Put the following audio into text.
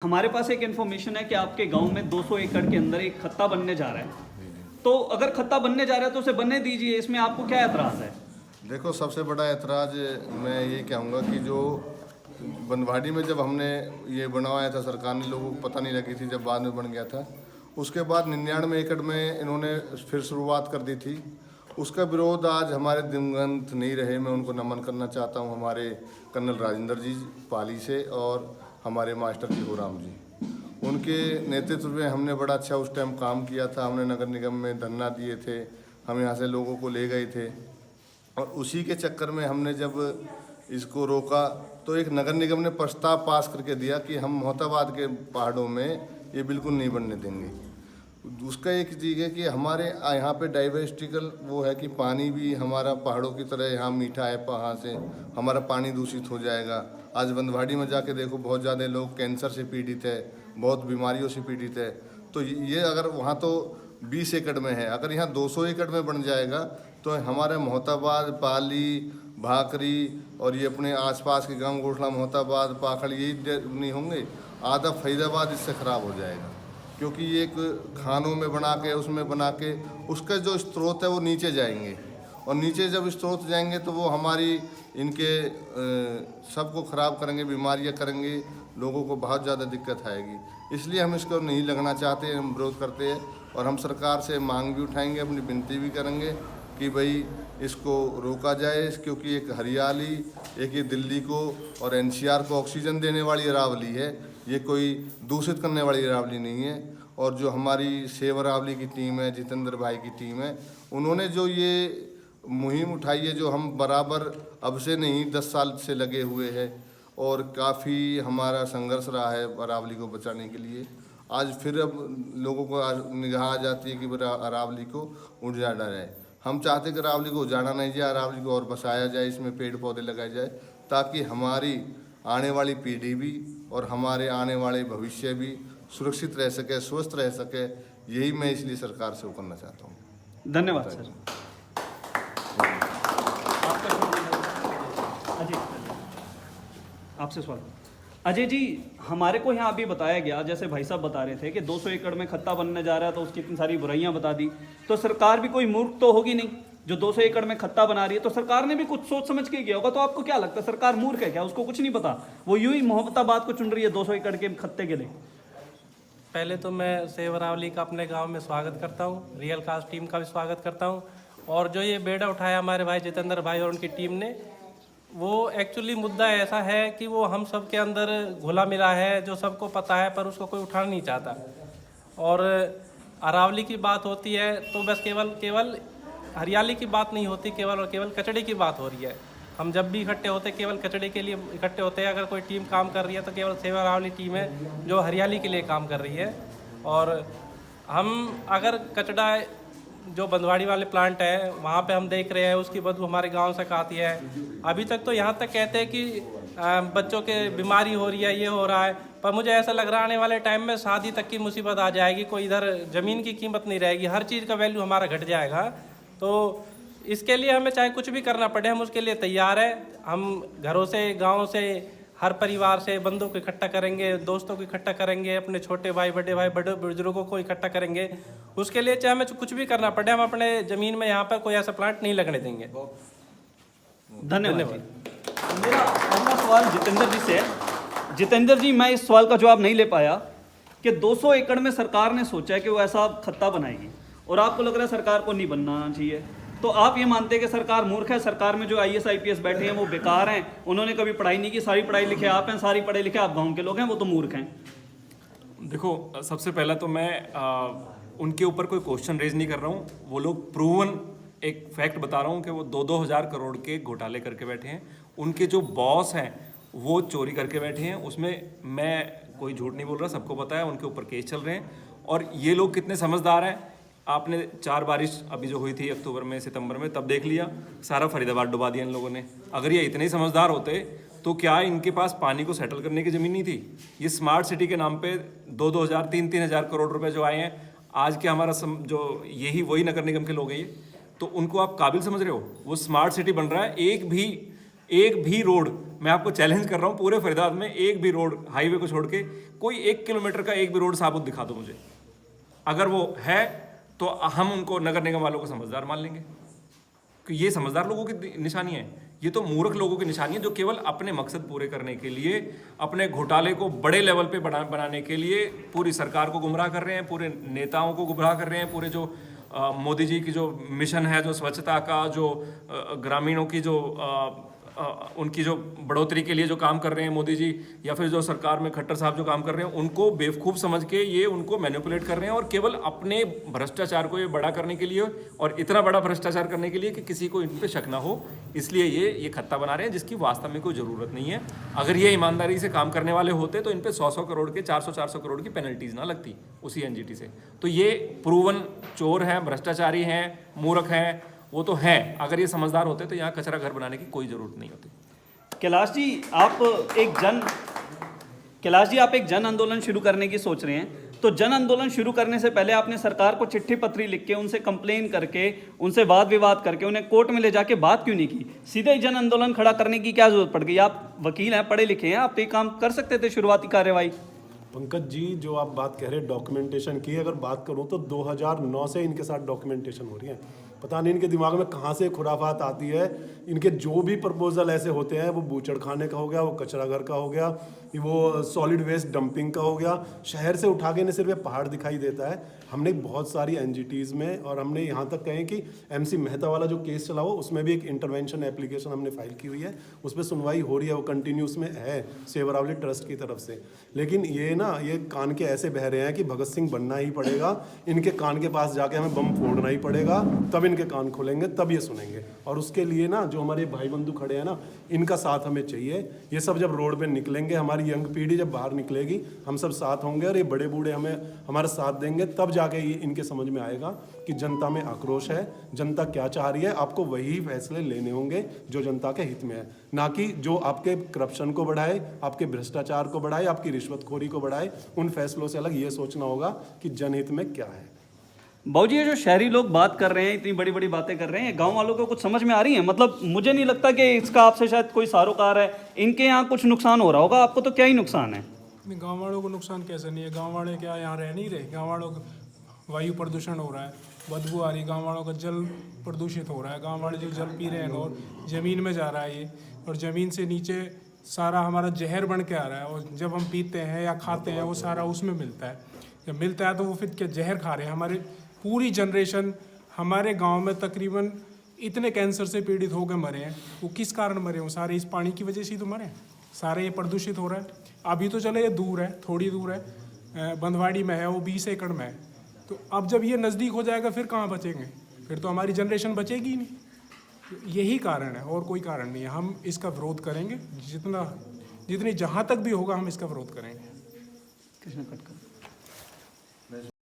हमारे पास एक इन्फॉर्मेशन है कि आपके गांव में 200 एकड़ के अंदर एक खत्ता बनने जा रहा है। तो अगर खत्ता बनने जा रहा है तो उसे बनने दीजिए, इसमें आपको क्या एतराज़ है? देखो, सबसे बड़ा ऐतराज़ मैं ये कहूँगा कि जो बनवाड़ी में जब हमने ये बनवाया था, सरकार ने, लोगों को पता नहीं लगी थी, जब बाद में बन गया था, उसके बाद 99 एकड़ में इन्होंने फिर शुरुआत कर दी थी। उसका विरोध आज हमारे दिवंगत नहीं रहे, मैं उनको नमन करना चाहता हूँ, हमारे कर्नल राजेंद्र जी पाली से और हमारे मास्टर जी होराम जी। उनके नेतृत्व में हमने बड़ा अच्छा उस टाइम काम किया था। हमने नगर निगम में धरना दिए थे, हम यहाँ से लोगों को ले गए थे, और उसी के चक्कर में हमने जब इसको रोका तो एक नगर निगम ने प्रस्ताव पास करके दिया कि हम मोहताबाद के पहाड़ों में ये बिल्कुल नहीं बनने देंगे। उसका एक चीज़ है कि हमारे यहाँ पे डाइवर्सिटिकल वो है कि पानी भी हमारा पहाड़ों की तरह यहाँ मीठा है, वहाँ से हमारा पानी दूषित हो जाएगा। आज बंदवाड़ी में जाके देखो, बहुत ज़्यादा लोग कैंसर से पीड़ित है, बहुत बीमारियों से पीड़ित है। तो ये अगर वहाँ तो 20 एकड़ में है, अगर यहाँ 200 एकड़ में बन जाएगा तो हमारे मोहताबाद, पाली, भाकरी और ये अपने आसपास के गांव गोठला, मोहताबाद, पाखड़, यही नहीं होंगे, आधा फरीदाबाद इससे ख़राब हो जाएगा। क्योंकि ये एक खानों में बना के, उसमें बना के, उसका जो स्रोत है वो नीचे जाएंगे, और नीचे जब स्रोत जाएंगे तो वो हमारी इनके सबको ख़राब करेंगे, बीमारियां करेंगे, लोगों को बहुत ज़्यादा दिक्कत आएगी। इसलिए हम इसको नहीं लगना चाहते, हम विरोध करते हैं, और हम सरकार से मांग भी उठाएंगे, अपनी विनती भी करेंगे कि भाई इसको रोका जाए, क्योंकि एक हरियाली, एक ये दिल्ली को और एनसीआर को ऑक्सीजन देने वाली अरावली है, ये कोई दूषित करने वाली अरावली नहीं है। और जो हमारी सेव अरावली की टीम है, जितेंद्र भाई की टीम है, उन्होंने जो ये मुहिम उठाई है, जो हम बराबर अब से नहीं 10 साल से लगे हुए हैं, और काफ़ी हमारा संघर्ष रहा है अरावली को बचाने के लिए। आज फिर अब लोगों को निगाह आ जाती है कि अरावली को उजाड़ा जाए। हम चाहते कि अरावली को उजाड़ा नहीं जाए, अरावली को और बसाया जाए, इसमें पेड़ पौधे लगाए जाए, ताकि हमारी आने वाली पीढ़ी भी और हमारे आने वाले भविष्य भी सुरक्षित रह सके, स्वस्थ रह सके। यही मैं इसलिए सरकार से वो करना चाहता हूँ। धन्यवाद सर। अजय, आपसे सवाल। अजय जी, हमारे को यहाँ अभी बताया गया, जैसे भाई साहब बता रहे थे कि 200 एकड़ में खत्ता बनने जा रहा है, तो उसकी इतनी सारी बुराइयां बता दी। तो सरकार भी कोई मूर्ख तो होगी नहीं जो 200 एकड़ में खत्ता बना रही है, तो सरकार ने भी कुछ सोच समझ के किया होगा। तो आपको क्या लगता है, सरकार मूर्ख है क्या? उसको कुछ नहीं पता, वो यूं ही मोहब्बताबाद को चुन रही है 200 एकड़ के खत्ते के लिए? पहले तो मैं सेव अरावली का अपने गांव में स्वागत करता हूं, रियल कास्ट टीम का भी स्वागत करता हूं, और जो ये बेड़ा उठाया हमारे भाई जितेंद्र भाई और उनकी टीम ने, वो एक्चुअली मुद्दा ऐसा है कि वो हम सब के अंदर घुला मिला है, जो सबको पता है, पर उसको कोई उठाना नहीं चाहता। और अरावली की बात होती है तो बस केवल हरियाली की बात नहीं होती, केवल और केवल कचड़े की बात हो रही है। हम जब भी इकट्ठे होते केवल कचड़े के लिए इकट्ठे होते हैं। अगर कोई टीम काम कर रही है तो केवल सेवा अरावली टीम है जो हरियाली के लिए काम कर रही है। और हम अगर कचड़ा जो बंदवाड़ी वाले प्लांट है वहाँ पे हम देख रहे हैं, उसकी बदबू हमारे गांव से आती है। अभी तक तो यहाँ तक कहते हैं कि बच्चों के बीमारी हो रही है, ये हो रहा है, पर मुझे ऐसा लग रहा है आने वाले टाइम में शादी तक की मुसीबत आ जाएगी। कोई इधर ज़मीन की कीमत नहीं रहेगी, हर चीज़ का वैल्यू हमारा घट जाएगा। तो इसके लिए हमें चाहे कुछ भी करना पड़े, हम उसके लिए तैयार है। हम घरों से, गाँव से, हर परिवार से बंदों को इकट्ठा करेंगे, दोस्तों को इकट्ठा करेंगे, अपने छोटे भाई, बड़े बुजुर्गों को इकट्ठा करेंगे। उसके लिए चाहे हमें कुछ भी करना पड़े, हम अपने ज़मीन में यहाँ पर कोई ऐसा प्लांट नहीं लगने देंगे। धन्यवाद। मेरा अगला सवाल जितेंद्र जी से है। जितेंद्र जी, मैं इस सवाल का जवाब नहीं ले पाया कि 200 एकड़ में सरकार ने सोचा है कि वो ऐसा खत्ता बनाएगी, और आपको लग रहा है सरकार को नहीं बनना चाहिए। तो आप ये मानते हैं कि सरकार मूर्ख है? सरकार में जो IAS IPS बैठे हैं वो बेकार हैं, उन्होंने कभी पढ़ाई नहीं की, सारी पढ़ाई लिखे आप हैं, सारी पढ़े लिखे आप गाँव के लोग हैं, वो तो मूर्ख हैं? देखो, सबसे पहला तो मैं उनके ऊपर कोई क्वेश्चन रेज नहीं कर रहा हूँ। वो लोग प्रूवन एक फैक्ट बता रहा हूँ कि वो 2-2 हज़ार करोड़ के घोटाले करके बैठे हैं। उनके जो बॉस हैं वो चोरी करके बैठे हैं, उसमें मैं कोई झूठ नहीं बोल रहा, सबको पता है, उनके ऊपर केस चल रहे हैं। और ये लोग कितने समझदार हैं, आपने 4 बारिश अभी जो हुई थी अक्टूबर में, सितंबर में, तब देख लिया, सारा फरीदाबाद डुबा दिया इन लोगों ने। अगर ये इतने ही समझदार होते तो क्या इनके पास पानी को सेटल करने की ज़मीन नहीं थी? ये स्मार्ट सिटी के नाम पे 2-2 हज़ार, 3-3 हज़ार करोड़ रुपए जो आए हैं, आज के हमारा जो यही वही नगर निगम के लोग हैं ये, तो उनको आप काबिल समझ रहे हो? वो स्मार्ट सिटी बन रहा है, एक भी एक भी रोड, मैं आपको चैलेंज कर रहा हूँ, पूरे फरीदाबाद में एक भी रोड, हाईवे को छोड़ के कोई 1 किलोमीटर का एक भी रोड साबुत दिखा दो मुझे। अगर वो है तो हम उनको नगर निगम वालों को समझदार मान लेंगे, कि ये समझदार लोगों की निशानी है, ये तो मूर्ख लोगों की निशानी है जो केवल अपने मकसद पूरे करने के लिए, अपने घोटाले को बड़े लेवल पे बनाने के लिए पूरी सरकार को गुमराह कर रहे हैं, पूरे नेताओं को गुमराह कर रहे हैं, पूरे जो मोदी जी की जो मिशन है, जो स्वच्छता का, जो ग्रामीणों की जो उनकी जो बढ़ोतरी के लिए जो काम कर रहे हैं मोदी जी, या फिर जो सरकार में खट्टर साहब जो काम कर रहे हैं, उनको बेवकूफ़ समझ के ये उनको मैनिपुलेट कर रहे हैं, और केवल अपने भ्रष्टाचार को ये बड़ा करने के लिए, और इतना बड़ा भ्रष्टाचार करने के लिए कि किसी को इन पे शक ना हो, इसलिए ये खत्ता बना रहे हैं, जिसकी वास्तव में कोई ज़रूरत नहीं है। अगर ये ईमानदारी से काम करने वाले होते तो इन पे 100-100 करोड़ के 400-400 करोड़ की पेनल्टीज ना लगती उसी एनजीटी से। तो ये प्रूवन चोर हैं, भ्रष्टाचारी हैं, मूर्ख हैं, वो तो हैं। अगर ये समझदार होते तो यहाँ कचरा घर बनाने की कोई ज़रूरत नहीं होती। कैलाश जी आप एक जन आंदोलन शुरू करने की सोच रहे हैं, तो जन आंदोलन शुरू करने से पहले आपने सरकार को चिट्ठी पत्री लिख के, उनसे कंप्लेन करके, उनसे वाद विवाद करके, उन्हें कोर्ट में ले जाके बात क्यों नहीं की? सीधे ही जन आंदोलन खड़ा करने की क्या जरूरत पड़ गई? आप वकील हैं, पढ़े लिखे हैं, आप ये काम कर सकते थे, शुरुआती कार्यवाही। पंकज जी, जो आप बात कह रहे हैं डॉक्यूमेंटेशन की, अगर बात करूं तो 2009 से इनके साथ डॉक्यूमेंटेशन हो रही है। पता नहीं इनके दिमाग में कहाँ से खुराफात आती है। इनके जो भी प्रपोजल ऐसे होते हैं, वो बूचड़ खाने का हो गया, वो कचरा घर का हो गया, वो सॉलिड वेस्ट डंपिंग का हो गया, शहर से उठा के इन्हें सिर्फ ये पहाड़ दिखाई देता है। हमने बहुत सारी एनजीटीज़ में, और हमने यहाँ तक कहें कि एमसी मेहता वाला जो केस चला हुआ, उसमें भी एक इंटरवेंशन एप्लीकेशन हमने फाइल की हुई है, उस पर सुनवाई हो रही है, वो कंटिन्यूस में है सेवरावली ट्रस्ट की तरफ से। लेकिन ये कान के ऐसे बह रहे हैं कि भगत सिंह बनना ही पड़ेगा, इनके कान के पास जाके हमें बम फोड़ना ही पड़ेगा, तब इनके कान खोलेंगे, तब ये सुनेंगे। और उसके लिए ना जो हमारे भाई बंधु खड़े हैं ना, इनका साथ हमें चाहिए। ये सब जब रोड पे निकलेंगे, हमारी यंग पीढ़ी जब बाहर निकलेगी, हम सब साथ होंगे, और ये बड़े बूढ़े हमारा साथ देंगे, तब जाके ये इनके समझ में आएगा कि जनता में आक्रोश है, जनता क्या चाह रही है। आपको वही फैसले लेने होंगे जो जनता के हित में है, ना कि जो आपके करप्शन को बढ़ाए, आपके भ्रष्टाचार को बढ़ाए, आपकी रिश्वतखोरी को बढ़ाए। उन फैसलों से अलग ये सोचना होगा कि जनहित में क्या है। बाबूजी, ये जो शहरी लोग बात कर रहे हैं, इतनी बड़ी बड़ी बातें कर रहे हैं, गांव वालों को कुछ समझ में आ रही है? मतलब मुझे नहीं लगता कि इसका आपसे शायद कोई सारोकार है, इनके यहाँ कुछ नुकसान हो रहा होगा, आपको तो क्या ही नुकसान है? नहीं, गाँव वालों को नुकसान कैसे नहीं है? गाँव वाले क्या यहाँ रह नहीं रहे? गाँव वालों का वायु प्रदूषण हो रहा है, बदबू आ रही, गाँव वालों का जल प्रदूषित हो रहा है, गाँव वाले जो जल पी रहे हैं और ज़मीन में जा रहा है ये, और ज़मीन से नीचे सारा हमारा जहर बन के आ रहा है, और जब हम पीते हैं या खाते हैं वो सारा उसमें मिलता है। जब मिलता है तो वो फिर क्या जहर खा रहे हैं। हमारे पूरी जनरेशन हमारे गांव में तकरीबन इतने कैंसर से पीड़ित होकर मरे हैं। वो किस कारण मरे? वो सारे इस पानी की वजह से ही तो मरे। सारे ये प्रदूषित हो रहा है। अभी तो चले ये दूर है, थोड़ी दूर है, बंधवाड़ी में है, वो 20 एकड़ में है। तो अब जब ये नज़दीक हो जाएगा फिर कहाँ बचेंगे? फिर तो हमारी जनरेशन बचेगी ही नहीं। यही कारण है और कोई कारण नहीं है। हम इसका विरोध करेंगे, जितनी जहाँ तक भी होगा हम इसका विरोध करेंगे। कृष्ण कटकर